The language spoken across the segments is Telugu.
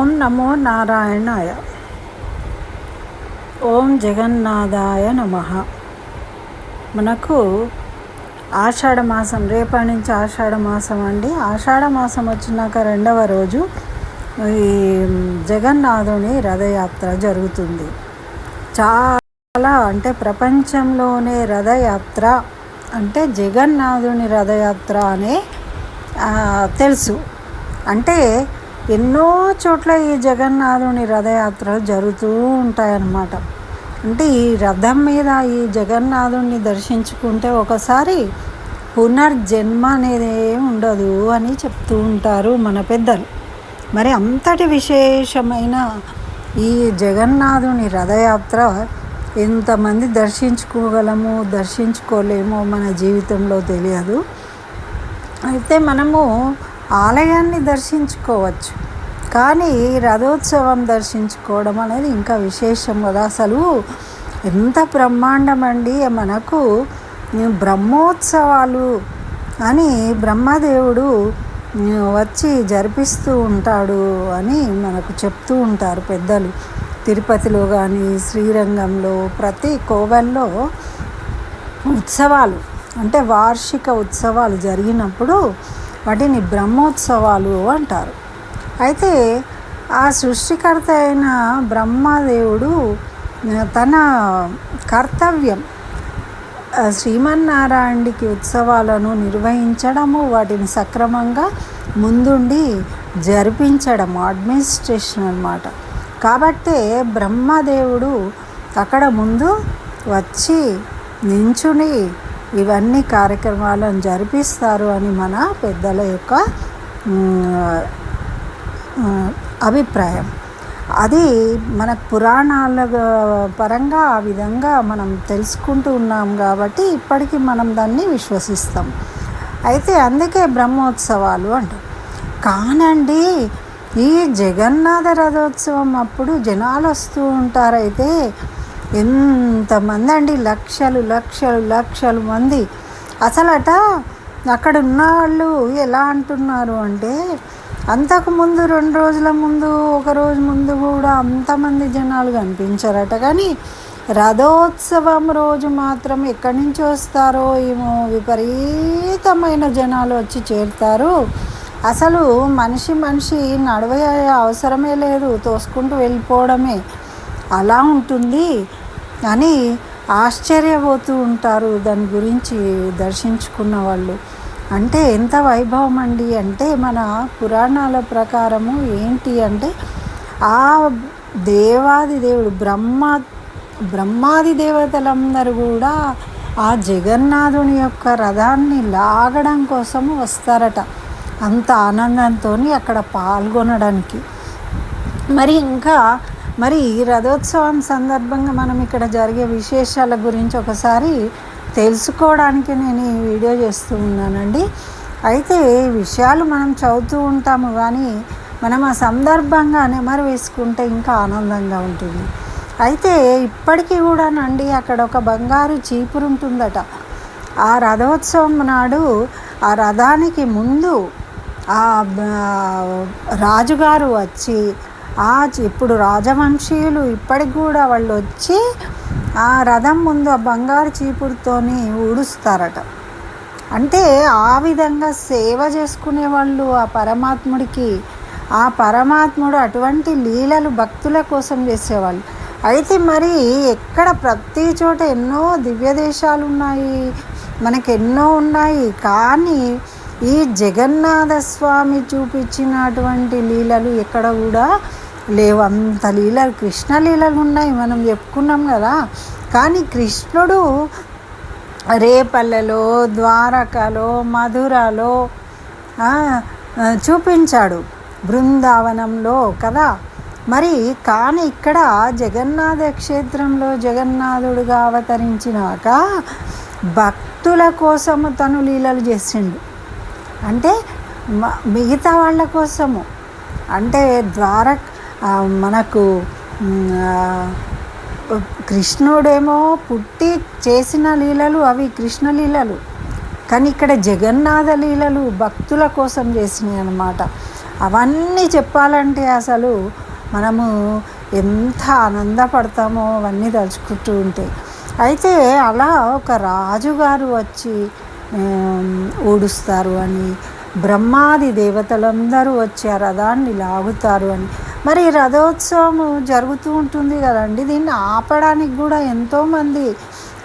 ఓం నమో నారాయణాయ. ఓం జగన్నాథాయ నమః. మనకు ఆషాఢమాసం, రేపటి నుంచి ఆషాఢమాసం అండి. ఆషాఢమాసం వచ్చినాక రెండవ రోజు ఈ జగన్నాథుని రథయాత్ర జరుగుతుంది. చాలా అంటే ప్రపంచంలోనే రథయాత్ర అంటే జగన్నాథుని రథయాత్ర అనే తెలుసు. అంటే ఎన్నో చోట్ల ఈ జగన్నాథుని రథయాత్రలు జరుగుతూ ఉంటాయన్నమాట. అంటే ఈ రథం మీద ఈ జగన్నాథుని దర్శించుకుంటే ఒకసారి పునర్జన్మ అనేది ఉండదు అని చెప్తూ ఉంటారు మన పెద్దలు. మరి అంతటి విశేషమైన ఈ జగన్నాథుని రథయాత్ర ఎంతమంది దర్శించుకోగలము, దర్శించుకోలేమో మన జీవితంలో తెలియదు. అయితే మనము ఆలయాన్ని దర్శించుకోవచ్చు, కానీ రథోత్సవం దర్శించుకోవడం అనేది ఇంకా విశేషం కదా. అసలు ఎంత బ్రహ్మాండం అండి. మనకు బ్రహ్మోత్సవాలు అని బ్రహ్మదేవుడు వచ్చి జరిపిస్తూ ఉంటాడు అని మనకు చెప్తూ ఉంటారు పెద్దలు. తిరుపతిలో కానీ శ్రీరంగంలో ప్రతి కోవెల్లో ఉత్సవాలు అంటే వార్షిక ఉత్సవాలు జరిగినప్పుడు వాటిని బ్రహ్మోత్సవాలు అంటారు. అయితే ఆ సృష్టికర్త అయిన బ్రహ్మదేవుడు తన కర్తవ్యం శ్రీమన్నారాయణుడికి ఉత్సవాలను నిర్వహించడము, వాటిని సక్రమంగా ముందుండి జరిపించడము, అడ్మినిస్ట్రేషన్ అన్నమాట. కాబట్టే బ్రహ్మదేవుడు అక్కడ ముందు వచ్చి నించుని ఇవన్నీ కార్యక్రమాలను జరిపిస్తారు అని మన పెద్దల యొక్క అభిప్రాయం. అది మన పురాణాల పరంగా ఆ విధంగా మనం తెలుసుకుంటూ ఉన్నాం కాబట్టి ఇప్పటికీ మనం దాన్ని విశ్వసిస్తాం. అయితే అందుకే బ్రహ్మోత్సవాలు అంటారు. కానండి ఈ జగన్నాథ రథోత్సవం అప్పుడు జనాలు వస్తూ ఉంటారు. అయితే ఎంతమంది అండి, లక్షలు లక్షలు లక్షలు మంది. అసలట అక్కడ ఉన్న వాళ్ళు ఎలా అంటున్నారు అంటే అంతకుముందు 2 రోజుల ముందు, ఒక రోజు ముందు కూడా అంతమంది జనాలు కనిపించారట. కానీ రథోత్సవం రోజు మాత్రం ఎక్కడి నుంచి వస్తారో ఏమో విపరీతమైన జనాలు వచ్చి చేరుతారు. అసలు మనిషి నడవే అవసరమే లేదు, తోసుకుంటూ వెళ్ళిపోవడమే అలా ఉంటుంది అని ఆశ్చర్యపోతూ ఉంటారు దాని గురించి దర్శించుకున్న వాళ్ళు. అంటే ఎంత వైభవం అండి. అంటే మన పురాణాల ప్రకారము ఏంటి అంటే ఆ దేవాది దేవుడు బ్రహ్మాది దేవతలందరూ కూడా ఆ జగన్నాథుని యొక్క రథాన్ని లాగడం కోసము వస్తారట, అంత ఆనందంతో అక్కడ పాల్గొనడానికి. మరి ఈ రథోత్సవం సందర్భంగా మనం ఇక్కడ జరిగే విశేషాల గురించి ఒకసారి తెలుసుకోవడానికి నేను ఈ వీడియో చేస్తూ ఉన్నానండి. అయితే ఈ విషయాలు మనం చదువుతూ ఉంటాము, కానీ మనం ఆ సందర్భంగా నెమరు వేసుకుంటే ఇంకా ఆనందంగా ఉంటుంది. అయితే ఇప్పటికీ కూడానండి అక్కడ ఒక బంగారు చీపురు ఉంటుందట. ఆ రథోత్సవం నాడు ఆ రథానికి ముందు ఆ రాజుగారు వచ్చి ఇప్పుడు రాజవంశీయులు ఇప్పటికి కూడా వాళ్ళు వచ్చి ఆ రథం ముందు ఆ బంగారు చీపురుతోని ఊడుస్తారట. అంటే ఆ విధంగా సేవ చేసుకునే వాళ్ళు ఆ పరమాత్ముడికి. ఆ పరమాత్ముడు అటువంటి లీలలు భక్తుల కోసం చేసేవాళ్ళు. అయితే మరి ఎక్కడ ప్రతి చోట ఎన్నో దివ్య దేశాలు ఉన్నాయి, మనకెన్నో ఉన్నాయి, కానీ ఈ జగన్నాథ స్వామి చూపించినటువంటి లీలలు ఎక్కడ కూడా లేవు. అంత లీలలు, కృష్ణ లీలలు ఉన్నాయి, మనం చెప్పుకున్నాం కదా. కానీ కృష్ణుడు రేపల్లెలో, ద్వారకలో, మధురలో చూపించాడు, బృందావనంలో కదా. కానీ ఇక్కడ జగన్నాథ క్షేత్రంలో జగన్నాథుడుగా అవతరించినాక భక్తుల కోసము తను లీలలు చేసిండు. అంటే మిగతా వాళ్ళ కోసము. అంటే మనకు కృష్ణుడేమో పుట్టి చేసిన లీలలు అవి కృష్ణ లీలలు, కానీ ఇక్కడ జగన్నాథ లీలలు భక్తుల కోసం చేసినాయి అన్నమాట. అవన్నీ చెప్పాలంటే అసలు మనము ఎంత ఆనందపడతామో అవన్నీ తలుచుకుంటూ ఉంటే. అయితే అలా ఒక రాజుగారు వచ్చి ఊడుస్తారు అని, బ్రహ్మాది దేవతలందరూ వచ్చి ఆ రథాన్ని లాగుతారు అని. మరి రథోత్సవం జరుగుతూ ఉంటుంది కదండి, దీన్ని ఆపడానికి కూడా ఎంతోమంది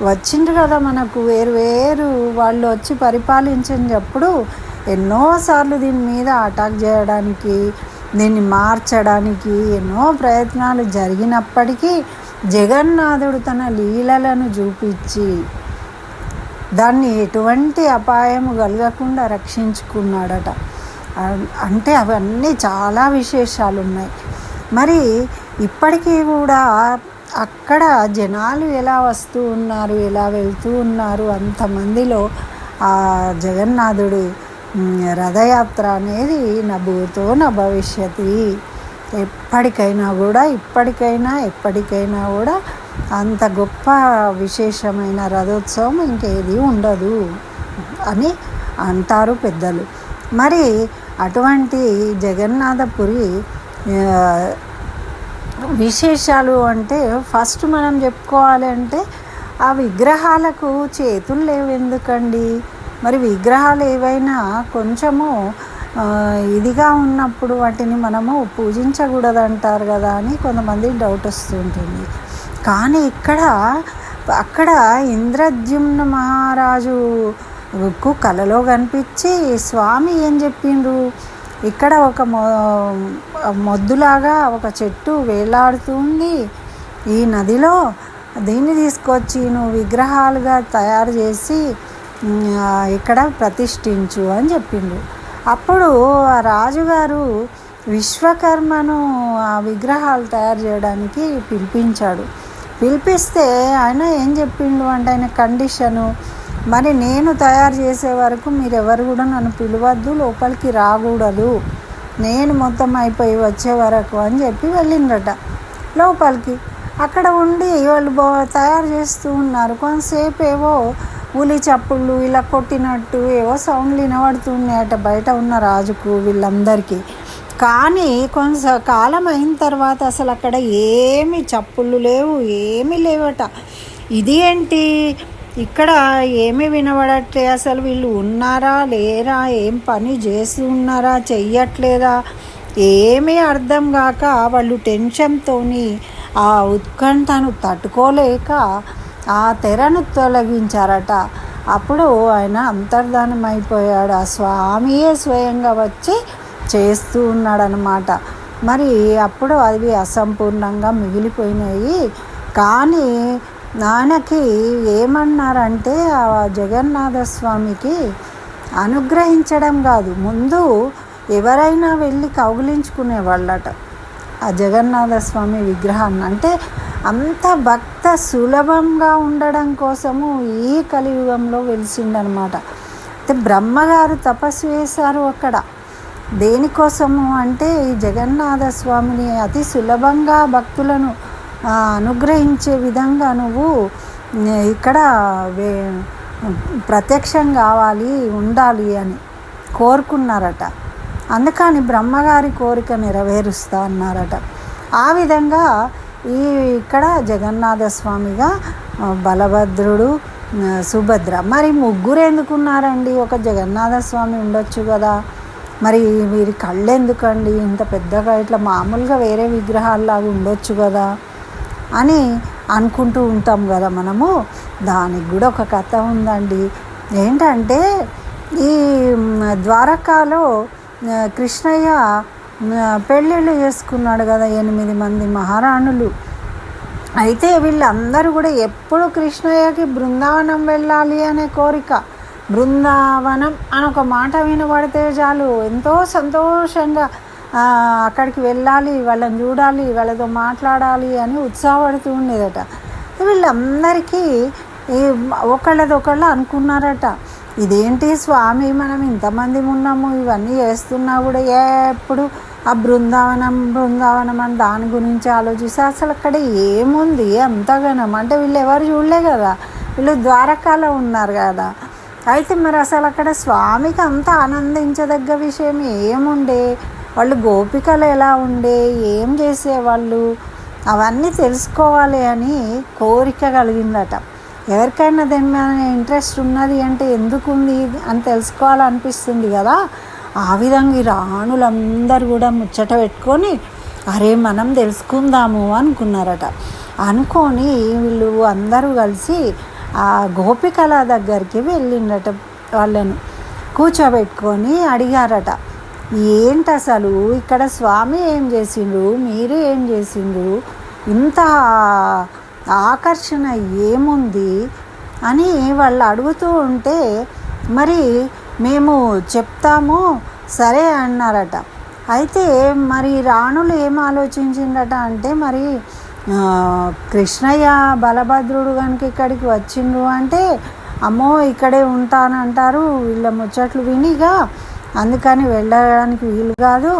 వచ్చిండ్రు కదా మనకు. వేరు వాళ్ళు వచ్చి పరిపాలించినప్పుడు ఎన్నోసార్లు దీని మీద అటాక్ చేయడానికి, దీన్ని మార్చడానికి ఎన్నో ప్రయత్నాలు జరిగినప్పటికీ జగన్నాథుడు తన లీలలను చూపించి దాన్ని ఎటువంటి అపాయము కలగకుండా రక్షించుకున్నాడట. అంటే అవన్నీ చాలా విశేషాలు ఉన్నాయి. మరి ఇప్పటికీ కూడా అక్కడ జనాలు ఎలా వస్తూ ఉన్నారు, ఎలా వెళ్తూ ఉన్నారు, అంతమందిలో ఆ జగన్నాథుడు రథయాత్ర అనేది నభూతో న భవిష్యతి. ఎప్పటికైనా కూడా అంత గొప్ప విశేషమైన రథోత్సవం ఇంకేది ఉండదు అని అంటారు పెద్దలు. మరి అటువంటి జగన్నాథపురి విశేషాలు అంటే ఫస్ట్ మనం చెప్పుకోవాలి అంటే ఆ విగ్రహాలకు చేతులు లేవు ఎందుకండి? మరి విగ్రహాలు ఏవైనా కొంచెము ఇదిగా ఉన్నప్పుడు వాటిని మనము పూజించకూడదు అంటారు కదా అని కొంతమంది డౌట్ వస్తుంటుంది. కానీ అక్కడ ఇంద్రద్యుమ్న మహారాజుకు కలలో కనిపించి స్వామి ఏం చెప్పిండ్రు, ఇక్కడ ఒక మొద్దులాగా ఒక చెట్టు వేలాడుతుంది ఈ నదిలో, దీన్ని తీసుకొచ్చి నువ్వు విగ్రహాలుగా తయారు చేసి ఇక్కడ ప్రతిష్ఠించు అని చెప్పిండు. అప్పుడు ఆ రాజుగారు విశ్వకర్మను ఆ విగ్రహాలు తయారు చేయడానికి పిలిపిస్తే ఆయన ఏం చెప్పిండు అంటే ఆయన కండిషను, మరి నేను తయారు చేసే వరకు మీరెవరు కూడా నన్ను పిలవద్దు, లోపలికి రాకూడదు, నేను మొత్తం అయిపోయి వచ్చే వరకు అని చెప్పి వెళ్ళిండట లోపలికి. అక్కడ ఉండి వాళ్ళు తయారు చేస్తూ ఉన్నారు. కొంతసేపు ఏవో ఉలి చప్పుళ్ళు ఇలా కొట్టినట్టు ఏవో సౌండ్లు వినబడుతున్నాయట బయట ఉన్న రాజుకు వీళ్ళందరికీ. కానీ కొంతకాలం అయిన తర్వాత అసలు అక్కడ ఏమి చప్పుళ్ళు లేవు, ఏమీ లేవట. ఇది ఏంటి, ఇక్కడ ఏమీ వినబడట్లే, అసలు వీళ్ళు ఉన్నారా లేరా, ఏం పని చేస్తూ ఉన్నారా చెయ్యట్లేదా, ఏమీ అర్థం కాక వాళ్ళు టెన్షన్తో ఆ ఉత్కంఠను తట్టుకోలేక ఆ తెరను తొలగించారట. అప్పుడు ఆయన అంతర్ధానం అయిపోయాడు. ఆ స్వామియే స్వయంగా వచ్చి చేస్తూ ఉన్నాడనమాట. మరి అప్పుడు అవి అసంపూర్ణంగా మిగిలిపోయినాయి. కానీ నాన్నకి ఏమన్నారంటే ఆ జగన్నాథ స్వామికి అనుగ్రహించడం కాదు, ముందు ఎవరైనా వెళ్ళి కౌగిలించుకునేవాళ్ళట ఆ జగన్నాథ స్వామి విగ్రహాన్ని. అంటే అంత భక్త సులభంగా ఉండడం కోసము ఈ కలియుగంలో వెలిసిండనమాట. అయితే బ్రహ్మగారు తపస్సు చేశారు అక్కడ. దేనికోసము అంటే ఈ జగన్నాథ స్వామిని అతి సులభంగా భక్తులను అనుగ్రహించే విధంగా నువ్వు ఇక్కడ ప్రత్యక్షం కావాలి, ఉండాలి అని కోరుకున్నారట. అందుకని బ్రహ్మగారి కోరిక నెరవేరుస్తా అన్నారట. ఆ విధంగా ఇక్కడ జగన్నాథ స్వామిగా బలభద్రుడు, సుభద్ర. మరి ముగ్గురు ఎందుకున్నారండి? ఒక జగన్నాథ స్వామి ఉండొచ్చు కదా, మరి వీరి కళ్ళు ఎందుకండి ఇంత పెద్దగా, ఇట్లా మామూలుగా వేరే విగ్రహాల్లాగా ఉండొచ్చు కదా అని అనుకుంటూ ఉంటాం కదా మనము. దానికి కూడా ఒక కథ ఉందండి. ఏంటంటే ఈ ద్వారకాలో కృష్ణయ్య పెళ్ళిళ్ళు చేసుకున్నాడు కదా 8 మంది మహారాణులు. అయితే వీళ్ళందరూ కూడా ఎప్పుడు కృష్ణయ్యకి బృందావనం వెళ్ళాలి అనే కోరిక. బృందావనం అని ఒక మాట వినబడితే చాలు ఎంతో సంతోషంగా అక్కడికి వెళ్ళాలి, వాళ్ళని చూడాలి, వాళ్ళతో మాట్లాడాలి అని ఉత్సాహపడుతూ ఉండేదట. వీళ్ళందరికీ ఒకళ్ళదొకళ్ళు అనుకున్నారట, ఇదేంటి స్వామి మనం ఇంతమంది ఉన్నాము ఇవన్నీ చేస్తున్నా కూడా ఎప్పుడు ఆ బృందావనం అని దాని గురించి ఆలోచిస్తే అసలు అక్కడ ఏముంది అంతగానం అంటే వీళ్ళు ఎవరు చూడలే కదా, వీళ్ళు ద్వారకాలో ఉన్నారు కదా. అయితే మరి అసలు అక్కడ స్వామికి అంత ఆనందించదగ్గ విషయం ఏముండే వాళ్ళు గోపికలు ఎలా ఉండే, ఏం చేసేవాళ్ళు, అవన్నీ తెలుసుకోవాలి అని కోరిక కలిగిందట. ఎవరికైనా దాని మీద ఇంట్రెస్ట్ ఉన్నది అంటే ఎందుకు ఉంది అని తెలుసుకోవాలనిపిస్తుంది కదా. ఆ విధంగా ఈ రాణులందరూ కూడా ముచ్చట పెట్టుకొని అరే మనం తెలుసుకుందాము అనుకున్నారట. అనుకొని వీళ్ళు అందరూ కలిసి ఆ గోపికల దగ్గరికి వెళ్ళిండట. వాళ్ళను కూర్చోబెట్టుకొని అడిగారట, ఏంటి అసలు ఇక్కడ స్వామి ఏం చేసిండ్రు, మీరు ఏం చేసిండ్రు, ఇంత ఆకర్షణ ఏముంది అని వాళ్ళు అడుగుతూ ఉంటే, మరి మేము చెప్తాము సరే అన్నారట. అయితే మరి రాణులు ఏం ఆలోచించిందట అంటే, మరి కృష్ణయ్య బలభద్రుడు కనుక ఇక్కడికి వచ్చిండ్రు అంటే అమ్మో ఇక్కడే ఉంటానంటారు, వీళ్ళ ముచ్చట్లు వినిగా అందుకని వెళ్ళడానికి వీలు కాదు,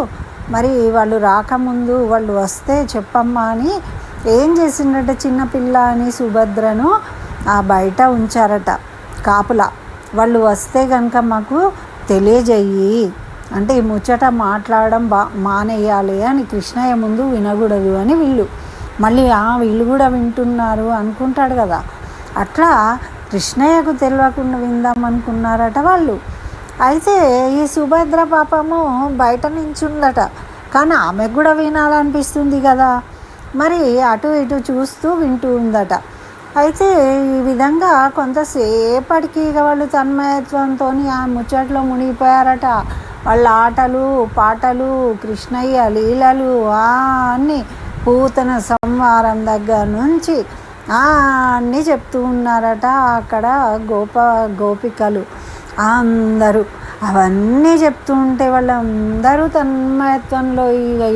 మరి వాళ్ళు రాకముందు వాళ్ళు వస్తే చెప్పమ్మా అని ఏం చేసిండట, చిన్నపిల్ల అని సుభద్రను ఆ బయట ఉంచారట కాపులా. వాళ్ళు వస్తే కనుక మాకు తెలియజేయి, అంటే ఈ ముచ్చట మాట్లాడడం మానేయాలి అని, కృష్ణయ్య ముందు వినకూడదు అని వీళ్ళు మళ్ళీ వీళ్ళు కూడా వింటున్నారు అనుకుంటాడు కదా. అట్లా కృష్ణయ్యకు తెలియకుండా విందాం అనుకున్నారట వాళ్ళు. అయితే ఈ సుభద్ర పాపము బయట నించుందట, కానీ ఆమెకు కూడా వినాలనిపిస్తుంది కదా, మరి అటు ఇటు చూస్తూ వింటూ ఉందట. అయితే ఈ విధంగా కొంతసేపటికి ఇక వాళ్ళు తన్మయత్వంతో ఆ ముచ్చట్లో మునిగిపోయారట. వాళ్ళ ఆటలు పాటలు, కృష్ణయ్య లీలలు అన్నీ, పూతన సంహారం దగ్గర నుంచి అన్నీ చెప్తూ ఉన్నారట అక్కడ గోపికలు అందరూ. అవన్నీ చెప్తూ ఉంటే వాళ్ళందరూ తన్మయత్వంలో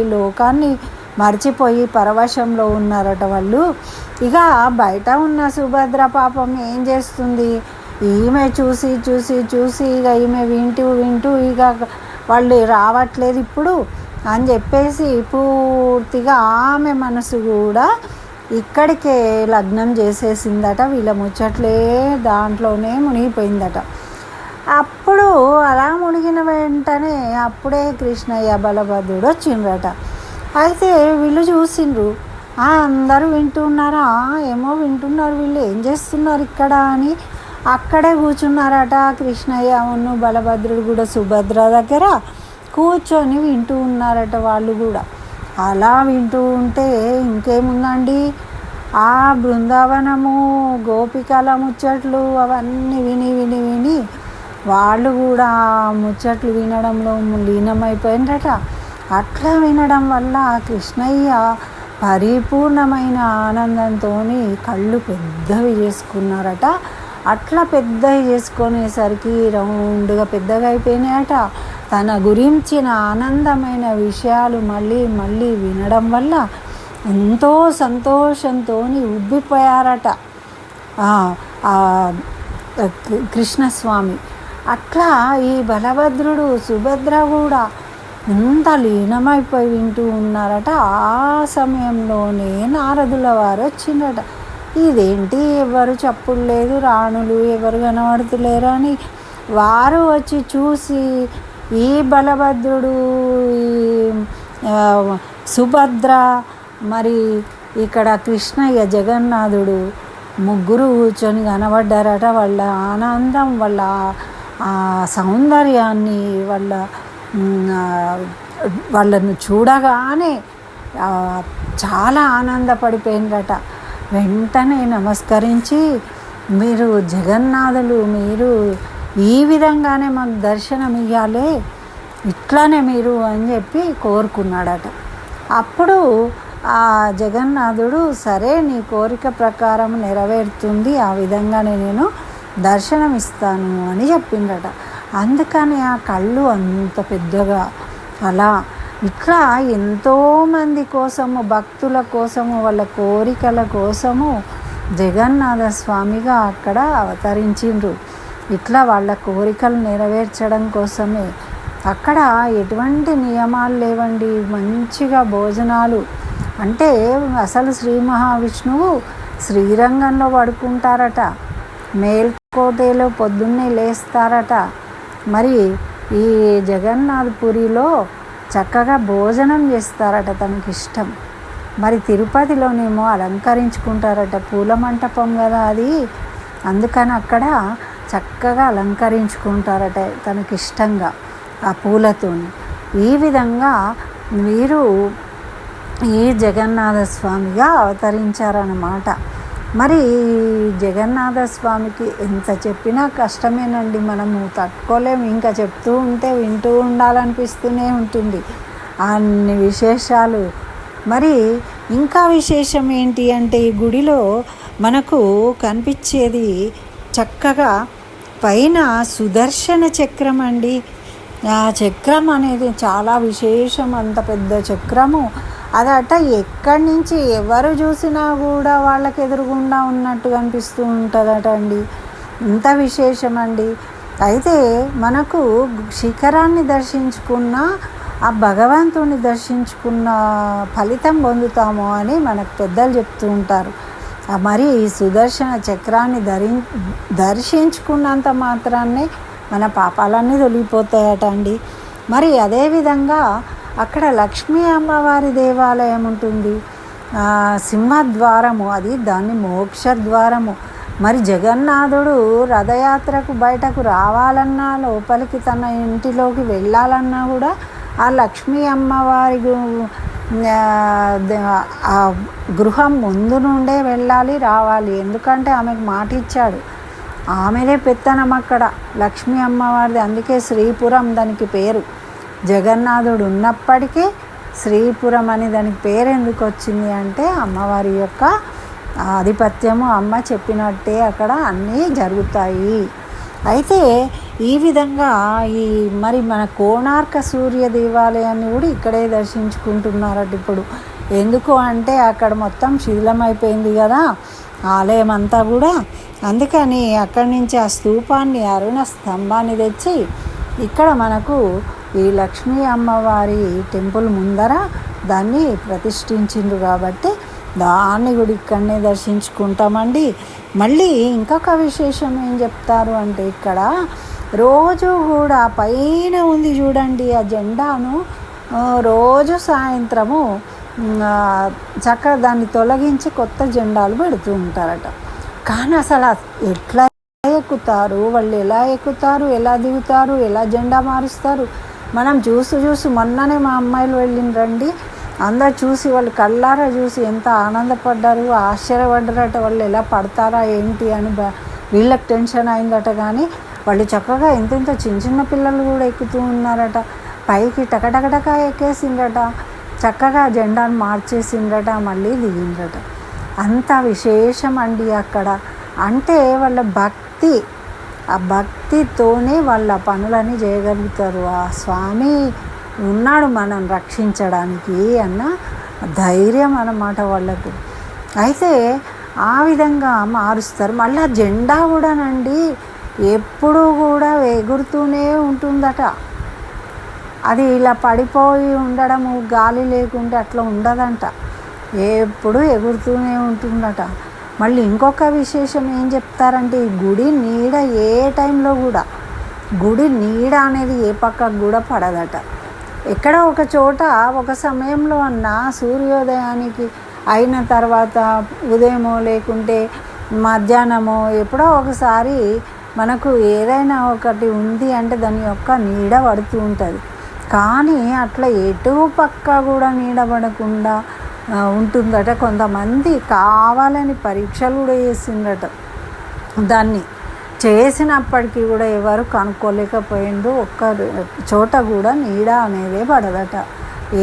ఈ లోకాన్ని మర్చిపోయి పరవశంలో ఉన్నారట వాళ్ళు. ఇక బయట ఉన్న సుభద్ర పాపం ఏం చేస్తుంది, ఈమె చూసి చూసి చూసి ఇక ఈమె వింటూ ఇక వాళ్ళు రావట్లేదు ఇప్పుడు అని చెప్పేసి పూర్తిగా ఆమె మనసు కూడా ఇక్కడికే లగ్నం చేసేసిందట. వీళ్ళ ముచ్చట్లే దాంట్లోనే మునిగిపోయిందట. అప్పుడు అలా మునిగిన వెంటనే అప్పుడే కృష్ణయ్య బలభద్రుడు వచ్చిండ్రట. అయితే వీళ్ళు చూసిండ్రు, అందరూ వింటున్నారా, ఏమో వింటున్నారు, వీళ్ళు ఏం చేస్తున్నారు ఇక్కడ అని అక్కడే కూర్చున్నారట. కృష్ణయ్య ఉన్ను బలభద్రుడు కూడా సుభద్ర దగ్గర కూర్చొని వింటూ ఉన్నారట వాళ్ళు కూడా. అలా వింటూ ఉంటే ఇంకేముందండి, ఆ బృందావనము గోపికల ముచ్చట్లు అవన్నీ విని విని విని వాళ్ళు కూడా ముచ్చట్లు వినడంలో లీనమైపోయిందట. అట్లా వినడం వల్ల కృష్ణయ్య పరిపూర్ణమైన ఆనందంతో కళ్ళు పెద్దవి చేసుకున్నారట. అట్లా పెద్దవి చేసుకునేసరికి రౌండ్గా పెద్దగా అయిపోయినాయట. తన గురించిన ఆనందమైన విషయాలు మళ్ళీ మళ్ళీ వినడం వల్ల ఎంతో సంతోషంతో ఉబ్బిపోయారట కృష్ణస్వామి. అట్లా ఈ బలభద్రుడు సుభద్ర కూడా ఎంత లీనమైపోయి వింటూ ఉన్నారట. ఆ సమయంలోనే నారదుల వారు వచ్చిందట. ఇదేంటి ఎవరు చప్పుడు లేదు, రాణులు ఎవరు కనబడుతులేరు అని వారు వచ్చి చూసి ఈ బలభద్రుడు ఈ సుభద్ర మరి ఇక్కడ కృష్ణయ్య జగన్నాథుడు ముగ్గురు కూర్చొని కనబడ్డారట. వాళ్ళ ఆనందం, వాళ్ళ సౌందర్యాన్ని, వాళ్ళను చూడగానే చాలా ఆనందపడిపోయిందట. వెంటనే నమస్కరించి, మీరు జగన్నాథులు, మీరు ఈ విధంగానే మాకు దర్శనం ఇవ్వాలి, ఇట్లానే మీరు అని చెప్పి కోరుకున్నాడట. అప్పుడు ఆ జగన్నాథుడు సరే నీ కోరిక ప్రకారం నెరవేరుతుంది, ఆ విధంగానే నేను దర్శనం ఇస్తాను అని చెప్పిండట. అందుకని ఆ కళ్ళు అంత పెద్దగా అలా ఇట్లా ఎంతోమంది కోసము, భక్తుల కోసము, వాళ్ళ కోరికల కోసము జగన్నాథ స్వామిగా అక్కడ అవతరించిండ్రు. ఇట్లా వాళ్ళ కోరికలు నెరవేర్చడం కోసమే. అక్కడ ఎటువంటి నియమాలు లేవండి, మంచిగా భోజనాలు. అంటే అసలు శ్రీ మహావిష్ణువు శ్రీరంగంలో పడుకుంటారట, మేల్కోటేలో పొద్దున్నే లేస్తారట. మరి ఈ జగన్నాథపురిలో చక్కగా భోజనం చేస్తారట, తనకి ఇష్టం. మరి తిరుపతిలోనేమో అలంకరించుకుంటారట, పూల మంటపం కదా అది, అందుకని అక్కడ చక్కగా అలంకరించుకుంటారట తనకిష్టంగా ఆ పూలతోని. ఈ విధంగా వీరు ఈ జగన్నాథ స్వామిగా అవతరించారన్నమాట. మరి జగన్నాథ స్వామికి ఎంత చెప్పినా కష్టమేనండి, మనము తట్టుకోలేము. ఇంకా చెప్తూ ఉంటే వింటూ ఉండాలనిపిస్తూనే ఉంటుంది అన్ని విశేషాలు. మరి ఇంకా విశేషం ఏంటి అంటే, ఈ గుడిలో మనకు కనిపించేది చక్కగా పైన సుదర్శన చక్రం అండి. ఆ చక్రం అనేది చాలా విశేషం, అంత పెద్ద చక్రము అదట. ఎక్కడి నుంచి ఎవరు చూసినా కూడా వాళ్ళకి ఎదురుగుండా ఉన్నట్టు అనిపిస్తూ ఉంటుందట అండి. ఇంత విశేషం అండి. అయితే మనకు శిఖరాన్ని దర్శించుకున్న ఆ భగవంతుని దర్శించుకున్న ఫలితం పొందుతాము అని మనకు పెద్దలు చెప్తూ ఉంటారు. మరి ఈ సుదర్శన చక్రాన్ని దర్శించుకున్నంత మాత్రాన్నే మన పాపాలన్నీ తొలగిపోతాయట అండి. మరి అదేవిధంగా అక్కడ లక్ష్మీ అమ్మవారి దేవాలయం ఉంటుంది, సింహద్వారము, అది దాన్ని మోక్షద్వారము. మరి జగన్నాథుడు రథయాత్రకు బయటకు రావాలన్నా, లోపలికి తన ఇంటిలోకి వెళ్ళాలన్నా కూడా ఆ లక్ష్మీ అమ్మవారి ఆ గృహం ముందు నుండే వెళ్ళాలి, రావాలి. ఎందుకంటే ఆమెకు మాట ఇచ్చాడు, ఆమెదే పెత్తనం అక్కడ లక్ష్మీ అమ్మవారిది. అందుకే శ్రీపురం దానికి పేరు. జగన్నాథుడు ఉన్నప్పటికీ శ్రీపురం అని దానికి పేరు ఎందుకు వచ్చింది అంటే, అమ్మవారి యొక్క ఆధిపత్యము, అమ్మ చెప్పినట్టే అక్కడ అన్నీ జరుగుతాయి. అయితే ఈ విధంగా మరి మన కోణార్క సూర్య దేవాలయాన్ని కూడా ఇక్కడే దర్శించుకుంటున్నారట ఇప్పుడు. ఎందుకు అంటే అక్కడ మొత్తం శిథిలమైపోయింది కదా ఆలయం అంతా కూడా. అందుకని అక్కడి నుంచి ఆ స్తూపాన్ని, అరుణ స్తంభాన్ని తెచ్చి ఇక్కడ మనకు ఈ లక్ష్మీ అమ్మవారి టెంపుల్ ముందర దాన్ని ప్రతిష్ఠించిండ్రు కాబట్టి దాన్ని కూడా ఇక్కడనే దర్శించుకుంటామండి. మళ్ళీ ఇంకొక విశేషం ఏం చెప్తారు అంటే, ఇక్కడ రోజు కూడా పైన ఉంది చూడండి ఆ జెండాను, రోజు సాయంత్రము చక్కగా దాన్ని తొలగించి కొత్త జెండాలు పెడుతూ ఉంటారట. కానీ అసలు ఎట్లా ఎక్కుతారు వాళ్ళు, ఎలా ఎక్కుతారు, ఎలా దిగుతారు, ఎలా జెండా మారుస్తారు, మనం చూసి మొన్ననే మా అమ్మాయిలు వెళ్ళిండ్రండి, అందరు చూసి వాళ్ళు కళ్ళారా చూసి ఎంత ఆనందపడ్డారు, ఆశ్చర్యపడ్డారట. వాళ్ళు ఎలా పడతారా ఏంటి అని వీళ్ళకి టెన్షన్ అయిందట. కానీ వాళ్ళు చక్కగా ఇంత చిన్న పిల్లలు కూడా ఎక్కుతూ ఉన్నారట. పైకి టకటకటక ఎక్కేసిండ్రట, చక్కగా జెండాను మార్చేసిండ్రట, మళ్ళీ దిగిండ్రట. అంత విశేషం అండి అక్కడ. అంటే వాళ్ళ భక్తి, ఆ భక్తితోనే వాళ్ళ పనులని చేయగలుగుతారు. ఆ స్వామి ఉన్నాడు మనం రక్షించడానికి అన్న ధైర్యం అన్నమాట వాళ్ళకు. అయితే ఆ విధంగా మారుస్తారు. మళ్ళీ జెండా కూడానండి ఎప్పుడూ కూడా ఎగురుతూనే ఉంటుందట. అది ఇలా పడిపోయి ఉండడము, గాలి లేకుంటే అట్లా ఉండదంట, ఎప్పుడు ఎగురుతూనే ఉంటుందట. మళ్ళీ ఇంకొక విశేషం ఏం చెప్తారంటే, ఈ గుడి నీడ ఏ టైంలో కూడా, గుడి నీడ అనేది ఏ పక్కకు కూడా పడదట. ఎక్కడో ఒక చోట ఒక సమయంలో అన్నా సూర్యోదయానికి అయిన తర్వాత ఉదయమో లేకుంటే మధ్యాహ్నమో ఎప్పుడో ఒకసారి మనకు ఏదైనా ఒకటి ఉంది అంటే దాని యొక్క నీడ పడుతూ ఉంటుంది. కానీ అట్లా ఎటు పక్క కూడా నీడ పడకుండా ఉంటుందట. కొంతమంది కావాలని పరీక్షలు కూడా చేసిందట. దాన్ని చేసినప్పటికీ కూడా ఎవరు కనుక్కోలేకపోయిండ్రు. ఒక్క చోట కూడా నీడ అనేదే పడదట,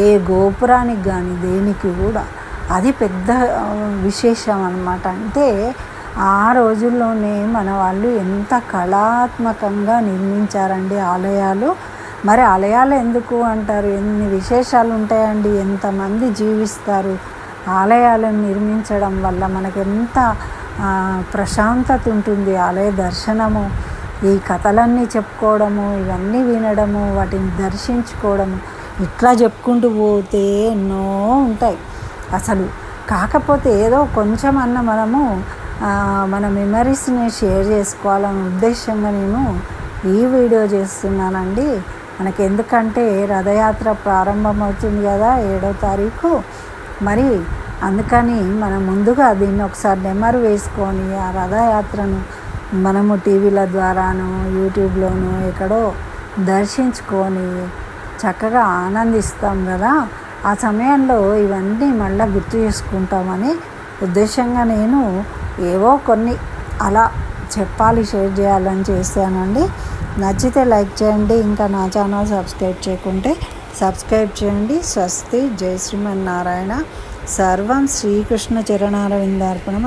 ఏ గోపురానికి కానీ దేనికి కూడా. అది పెద్ద విశేషం అన్నమాట. అంటే ఆ రోజుల్లోనే మన వాళ్ళు ఎంత కళాత్మకంగా నిర్మించారండి ఆలయాలు. మరి ఆలయాలు ఎందుకు అంటారు, ఎన్ని విశేషాలు ఉంటాయండి, ఎంతమంది జీవిస్తారు ఆలయాలను నిర్మించడం వల్ల. మనకు ఎంత ప్రశాంతత ఉంటుంది ఆలయ దర్శనము, ఈ కథలన్నీ చెప్పుకోవడము, ఇవన్నీ వినడము, వాటిని దర్శించుకోవడము, ఇట్లా చెప్పుకుంటూ పోతే ఎన్నో ఉంటాయి అసలు. కాకపోతే ఏదో కొంచెం అన్న మనము మన మెమరీస్ని షేర్ చేసుకోవాలనే ఉద్దేశంగా నేను ఈ వీడియో చేస్తున్నానండి. మనకి. ఎందుకంటే రథయాత్ర ప్రారంభమవుతుంది కదా 7వ తారీఖు. మరి అందుకని మనం ముందుగా దీన్ని ఒకసారి నెమరు వేసుకొని ఆ రథయాత్రను మనము టీవీల ద్వారాను యూట్యూబ్లోను ఎక్కడో దర్శించుకొని చక్కగా ఆనందిస్తాం కదా. ఆ సమయంలో ఇవన్నీ మళ్ళీ గుర్తు చేసుకుంటామని ఉద్దేశంగా నేను ఏవో కొన్ని అలా చెప్పాలి, షేర్ చేయాలని చేశానండి. నచ్చితే లైక్ చేయండి. ఇంకా నా ఛానల్ సబ్స్క్రైబ్ చేయకుంటే సబ్స్క్రైబ్ చేయండి. స్వస్తి. జై శ్రీమన్నారాయణ. సర్వం శ్రీకృష్ణ చరణారవిందార్పణం.